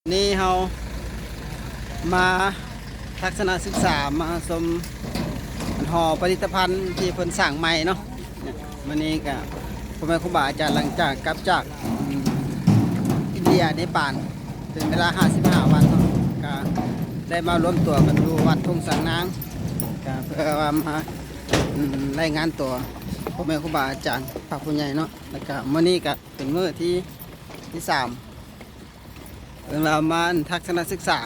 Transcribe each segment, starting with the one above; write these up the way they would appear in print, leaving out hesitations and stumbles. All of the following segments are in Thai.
นี่เรามาทัศนศึกษามาชมหอผลิตภัณฑ์ที่เพิ่นสร้างใหม่เนาะวันนี้ก็พ่อแม่ครูบาอาจารย์หลังจากกลับจากอินเดียเนปาลเป็นเวลา55วันเนาะก็ได้มารวมตัวกันอยู่วัดทุ่งสังนางก็เพื่อว่ามารายงานตัวพ่อแม่ครูบาอาจารย์พระผู้ใหญ่เนาะแล้วก็มื้อนี้ก็เป็นมื้อที่3เรามาทัศนศึกษา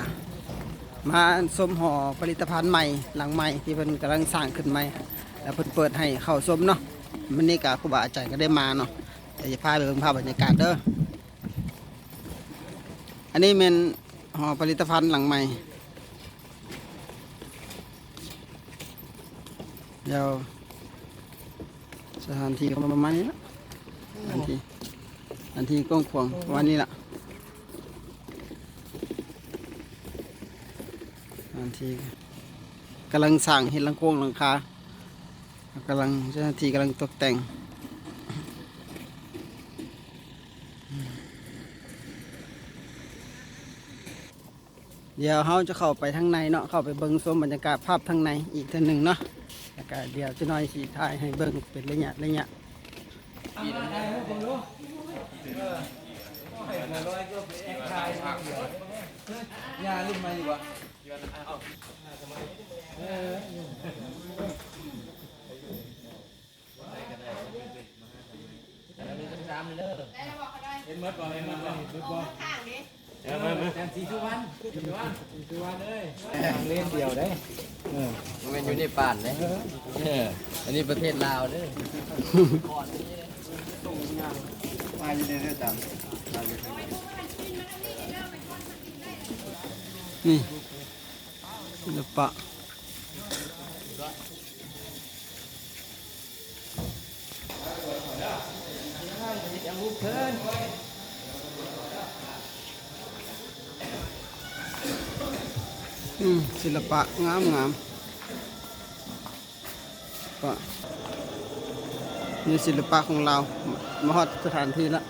มาชมหอผลิตภัณฑ์ใหม่หลังใหม่ที่เพิ่นกำลังสร้างขึ้นใหม่แล้วเพิ่นเปิดให้เข้าชมเนาะมันนี่กับครูบาอาจารย์ก็ได้มาเนาะเดี๋ยวจะพาไปเบิ่งภาพบรรยากาศเด้ออันนี้เป็นหอผลิตภัณฑ์หลังใหม่เดี๋ยวสถานที่ก็ประมาณนี้ละอันที่กว้างขวางประมาณนี้ละที่กำลังสั่งเห็นหลังโค้งหลังคากำลังเจ้าหน้าที่กำลังตกแต่งเดี๋ยวเขาจะเข้าไปทางในเนาะเข้าไปเบิ้งชมบรรยากาศภาพทางในอีกทีหนึ่งเนาะแล้วก็เดี๋ยวจะน้อยสีถ่ายให้เบิ้งเป็นระยะยาลุ่มมาอยู่วะเห็นมดบ่เห็นมดบ่แทนสีสุวรรณเลยเล่นเดียวได้มันอยู่ในป่านเลยอันนี้ประเทศลาวเลยมาอยู่ในเรื่องจำนี่ศิลปะศิลปะงามก็นี่ศิลปะของเรามาฮอดสถานที่ละ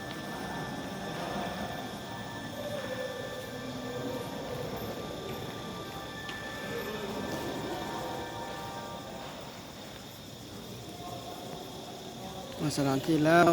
มาสถานที่แล้ว